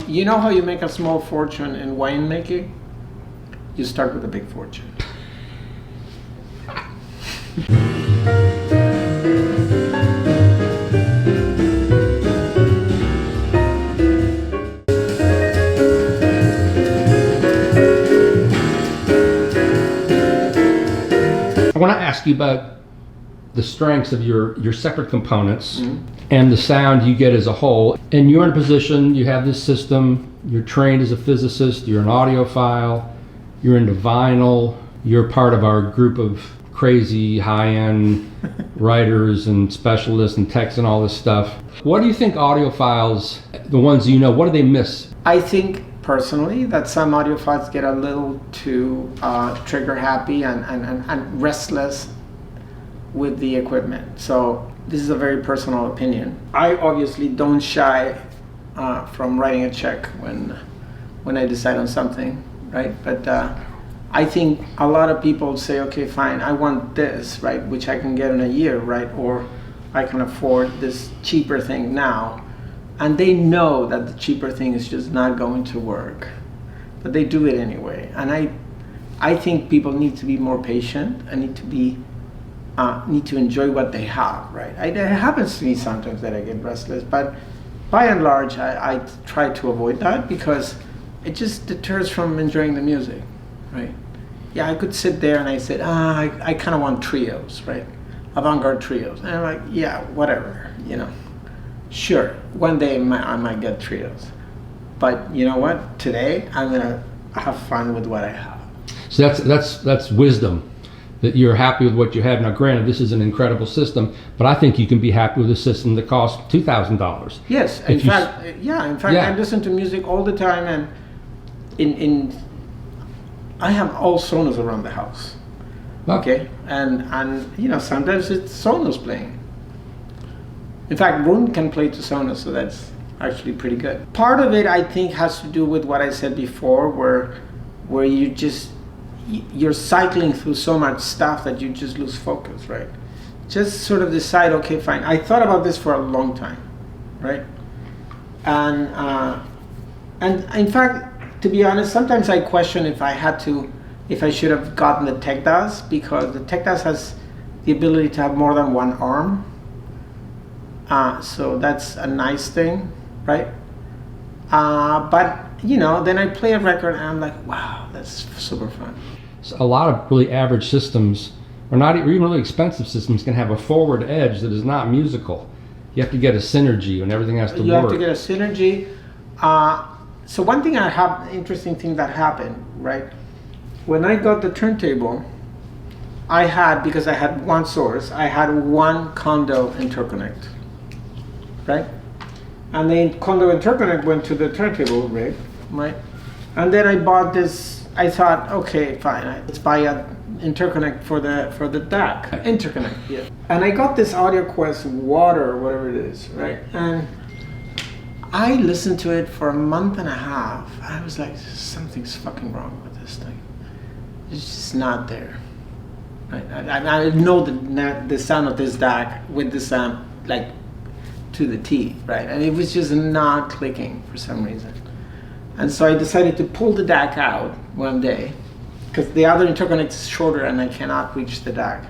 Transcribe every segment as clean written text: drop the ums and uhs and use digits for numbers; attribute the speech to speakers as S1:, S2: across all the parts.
S1: You know how you make a small fortune in winemaking? You start with a big fortune.
S2: I want to ask you about the strengths of your separate components and the sound you get as a whole. And you're in a position, you have this system, you're trained as a physicist, you're an audiophile, you're into vinyl, you're part of our group of crazy high-end writers and specialists and techs and all this stuff. What do you think audiophiles, the ones you know, what do they miss?
S1: I think personally that some audiophiles get a little too trigger happy and restless with the equipment. So this is a very personal opinion. I obviously don't shy from writing a check when I decide on something, right? But I think a lot of people say, okay, fine, I want this, right, which I can get in a year, right, or I can afford this cheaper thing now. And they know that the cheaper thing is just not going to work, but they do it anyway. And I think people need to be more patient and need to enjoy what they have, right? It happens to me sometimes that I get restless, but by and large, I try to avoid that because it just deters from enjoying the music, right? Yeah, I could sit there and I said, I kind of want trios, right? Avant-garde trios. And I'm like, yeah, whatever, you know. Sure, one day I might get trios. But you know what? Today, I'm gonna have fun with what I have.
S2: So that's wisdom, that you're happy with what you have. Now granted, this is an incredible system, but I think you can be happy with a system that costs $2,000.
S1: Yes, in fact, I listen to music all the time, and I have all Sonos around the house. Okay, and you know, sometimes it's Sonos playing. In fact, Rune can play to Sonos, so that's actually pretty good. Part of it, I think, has to do with what I said before, where you're cycling through so much stuff that you just lose focus, right? Just sort of decide, okay, fine. I thought about this for a long time, right? And in fact, to be honest, sometimes I question if I should have gotten the Tech DAS, because the Tech DAS has the ability to have more than one arm. So that's a nice thing, right? But you know, then I play a record and I'm like, wow, that's super fun.
S2: So a lot of really average systems, or not even really expensive systems, can have a forward edge that is not musical. You have to get a synergy and everything has to work.
S1: You have to get a synergy. So one thing interesting thing that happened, right? When I got the turntable, because I had one source, I had one Kondo interconnect. Right? And the Kondo interconnect went to the turntable rig, right? And then I bought this, I thought, okay, fine, let's buy an interconnect for the DAC. Interconnect, yeah. And I got this AudioQuest Water, or whatever it is, right? And I listened to it for a month and a half. I was like, something's fucking wrong with this thing. It's just not there. Right? I know the sound of this DAC with the sound, like, to the T, right? And it was just not clicking for some reason. And so I decided to pull the DAC out one day, because the other interconnect is shorter and I cannot reach the DAC.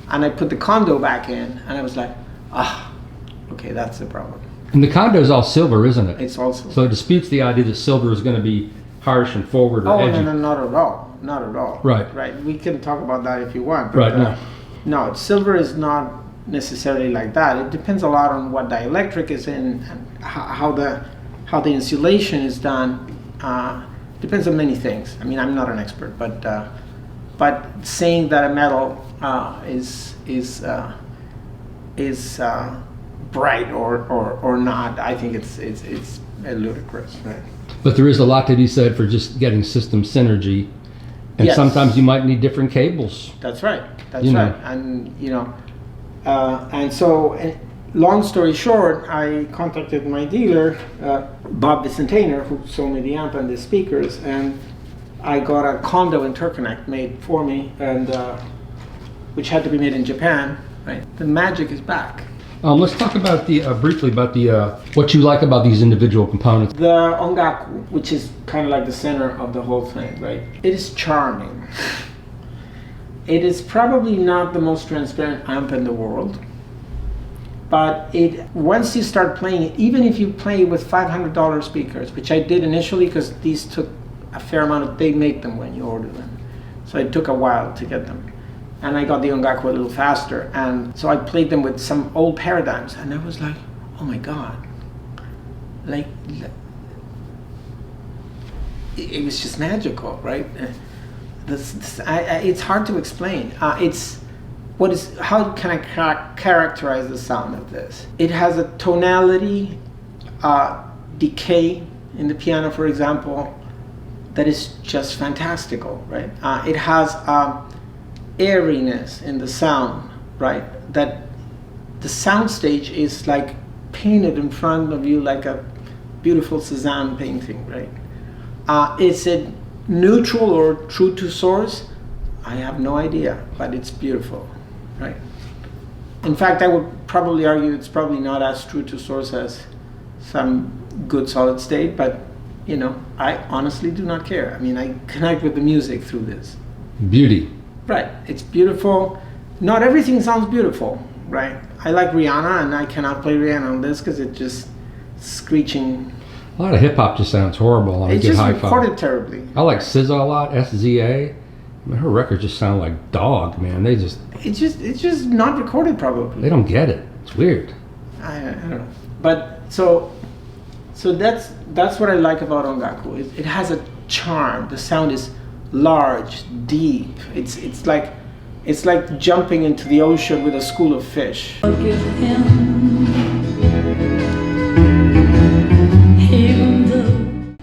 S1: And I put the Kondo back in, and I was like, okay, that's the problem.
S2: And the Kondo is all silver, isn't it?
S1: It's all silver.
S2: So it disputes the idea that silver is going to be harsh and forward or edgy.
S1: No, not at all. Not at all.
S2: Right.
S1: Right. We can talk about that if you want. But,
S2: right,
S1: no, silver is not necessarily like that. It depends a lot on what dielectric is in and how the insulation is done. Depends on many things. I mean, I'm not an expert, but saying that a metal is bright or not, I think it's ludicrous, right?
S2: But there is a lot to be said for just getting system synergy, and
S1: yes.
S2: Sometimes you might need different cables.
S1: That's right. That's right. And you know. And so, long story short, I contacted my dealer, Bob Vicentainer, who sold me the amp and the speakers, and I got a Kondo interconnect made for me, and which had to be made in Japan. Right, the magic is back.
S2: Let's talk about the briefly about the what you like about these individual components.
S1: The ongaku, which is kind of like the center of the whole thing, right? It is charming. It is probably not the most transparent amp in the world, but once you start playing it, even if you play with $500 speakers, which I did initially because these took a fair amount of, they make them when you order them, so it took a while to get them. And I got the ongaku a little faster, and so I played them with some old paradigms, and I was like, oh my god, like it was just magical, right? It's hard to explain. How can I characterize the sound of this? It has a tonality, decay in the piano, for example, that is just fantastical, right? It has airiness in the sound, right? That the soundstage is like painted in front of you like a beautiful Cézanne painting, right? Is it neutral or true to source? I have no idea, but it's beautiful, right? In fact, I would probably argue it's probably not as true to source as some good solid state, but you know, I honestly do not care. I mean, I connect with the music through this.
S2: Beauty.
S1: Right, it's beautiful. Not everything sounds beautiful, right? I like Rihanna, and I cannot play Rihanna on this because it's just screeching.
S2: A lot of hip hop just sounds horrible on a
S1: It's
S2: good
S1: just
S2: hi-fi.
S1: recorded terribly.
S2: I like SZA a lot, SZA. I mean, her records just sound like dog, man. It's
S1: just not recorded probably.
S2: they don't get it. It's weird.
S1: I don't know. But so that's what I like about ongaku. It has a charm. The sound is large, deep. It's like jumping into the ocean with a school of fish.
S3: Forgive him, even though.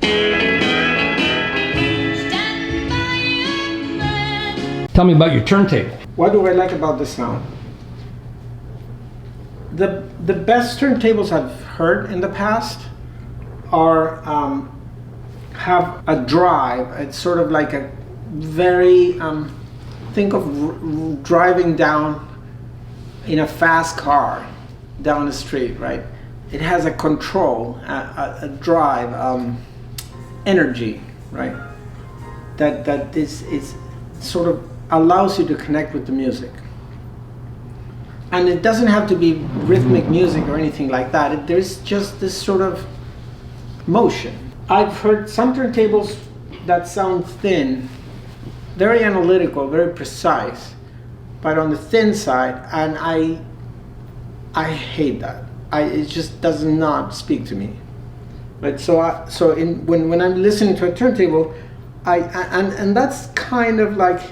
S3: Stand by your man.
S2: Tell me about your turntable.
S1: What do I like about the sound? The best turntables I've heard in the past are have a drive. It's sort of like a very think of driving down in a fast car down the street, right? It has a control, a drive, energy, right? That is sort of allows you to connect with the music. And it doesn't have to be rhythmic music or anything like that. There's just this sort of motion. I've heard some turntables that sound thin, very analytical, very precise, but on the thin side, and I hate that. It just does not speak to me. Right? When I'm listening to a turntable, and that's kind of like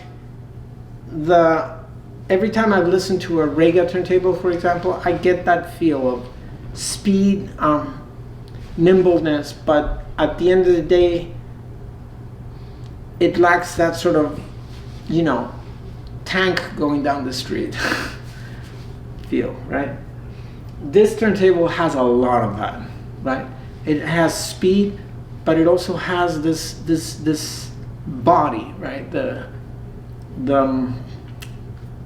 S1: every time I've listened to a Rega turntable, for example, I get that feel of speed, nimbleness, but at the end of the day, it lacks that sort of, you know, tank going down the street feel, right? This turntable has a lot of that, right? It has speed, but it also has this body, right? The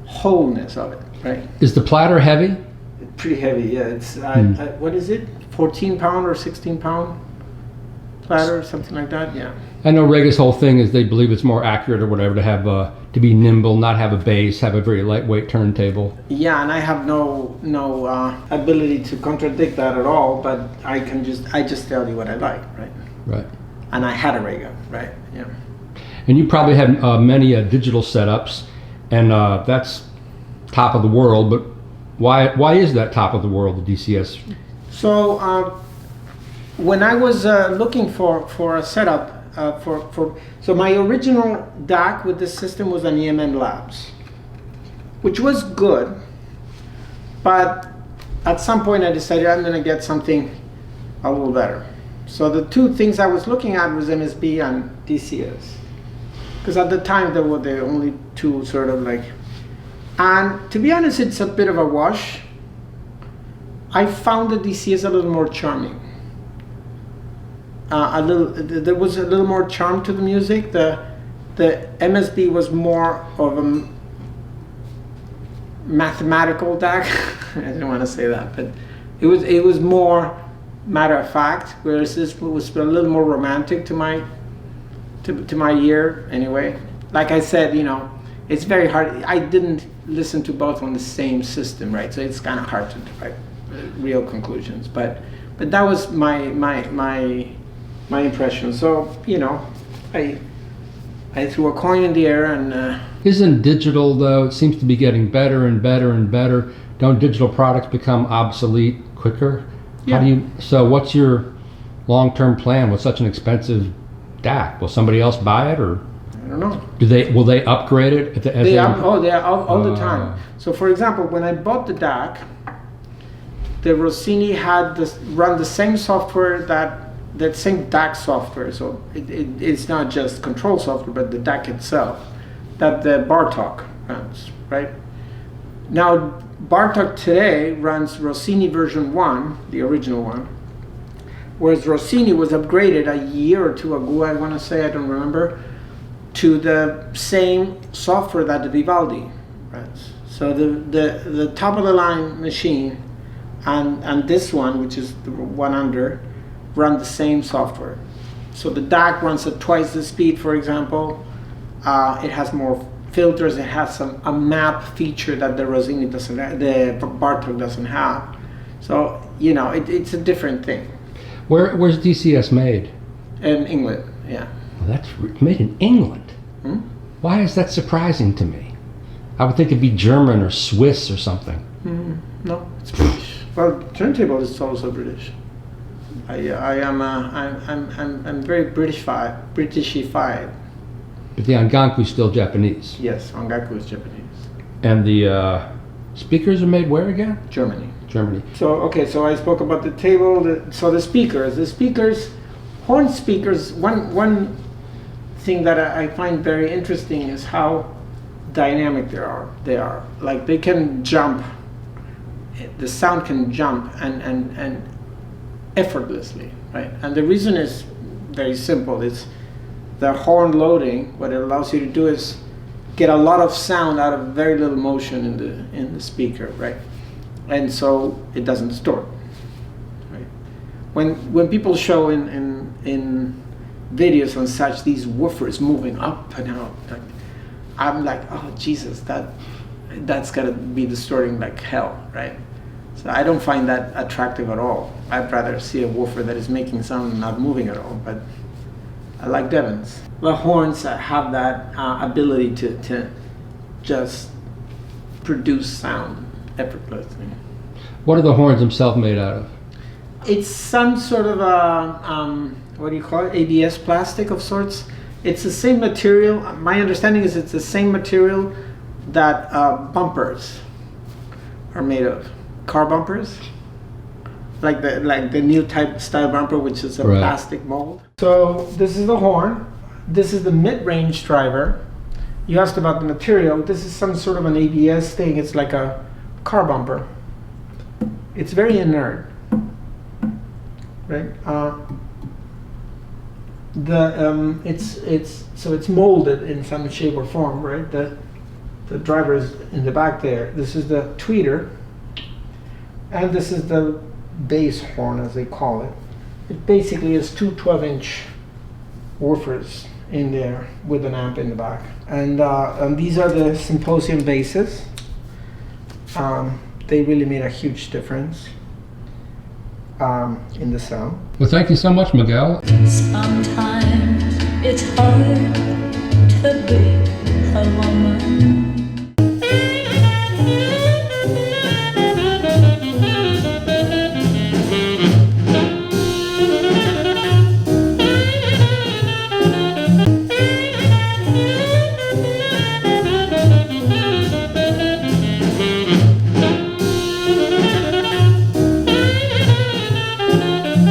S1: wholeness of it, right?
S2: Is the platter heavy?
S1: Pretty heavy, yeah. It's what is it? 14 pound or 16 pound platter or something like that, yeah.
S2: I know Rega's whole thing is they believe it's more accurate or whatever to have to be nimble, not have a bass, have a very lightweight turntable.
S1: Yeah, and I have no ability to contradict that at all. But I just tell you what I like, right?
S2: Right.
S1: And I had a Rega, right? Yeah.
S2: And you probably had many digital setups, and that's top of the world. But why is that top of the world, the DCS?
S1: So when I was looking for a setup so my original DAC with this system was an EMN Labs, which was good, but at some point I decided I'm going to get something a little better. So the two things I was looking at was MSB and DCS, because at the time there were the only two sort of like, and to be honest, it's a bit of a wash. I found the DCS a little more charming. There was a little more charm to the music. The MSB was more of mathematical DAC. I didn't want to say that, but it was more matter of fact, whereas this was a little more romantic to my ear anyway. Like I said, you know, it's very hard. I didn't listen to both on the same system, right? So it's kind of hard to derive real conclusions. But that was my impression. So, you know, I threw a coin in the air and.
S2: Isn't digital, though, it seems to be getting better and better and better. Don't digital products become obsolete quicker?
S1: Yeah.
S2: So what's your long-term plan with such an expensive DAC? Will somebody else buy it, or
S1: I don't know.
S2: Will they upgrade it?
S1: They are all the time. So for example, when I bought the DAC, the Rossini had run the same software that same DAC software. So it's not just control software, but the DAC itself that the Bartok runs, right? Now Bartok today runs Rossini version 1, the original one, whereas Rossini was upgraded a year or two ago, I want to say, I don't remember, to the same software that the Vivaldi runs. So the top of the line machine and this one, which is the one under, run the same software. So the DAC runs at twice the speed, for example. It has more filters. It has a map feature that the Rossini doesn't have, the Bartok doesn't have. So, you know, it's a different thing.
S2: Where's DCS made?
S1: In England, yeah.
S2: Well, that's made in England. Why is that surprising to me? I would think it'd be German or Swiss or something.
S1: No, it's British. Well, Turntable is also British. I'm very Britishified.
S2: But the Anganku's still Japanese.
S1: Yes, Angaku is Japanese.
S2: And the speakers are made where again?
S1: Germany.
S2: Germany.
S1: So I spoke about the table. So the speakers, horn speakers. One thing that I find very interesting is how dynamic they are. Like they can jump. The sound can jump and effortlessly, right? And the reason is very simple. It's the horn loading. What it allows you to do is get a lot of sound out of very little motion in the speaker, right? And so it doesn't distort, right? When people show in videos and such these woofers moving up and out, I'm like, oh Jesus, that's gotta be distorting like hell, right? So I don't find that attractive at all. I'd rather see a woofer that is making sound and not moving at all. But I like Devon's. The horns have that ability to just produce sound effortlessly.
S2: What are the horns themselves made out of?
S1: It's some sort of a, what do you call it? ABS plastic of sorts. It's the same material. My understanding is it's the same material that bumpers are made of. Car bumpers, like the new type style bumper, which is a plastic mold. So this is the horn. This is the mid-range driver. You asked about the material. This is some sort of an ABS thing. It's like a car bumper. It's very inert, right? It's molded in some shape or form, right? The driver is in the back there. This is the tweeter. And this is the bass horn, as they call it. It basically is two 12-inch woofers in there with an amp in the back. And these are the Symposium basses. They really made a huge difference in the sound.
S2: Well, thank you so much, Miguel.
S3: Some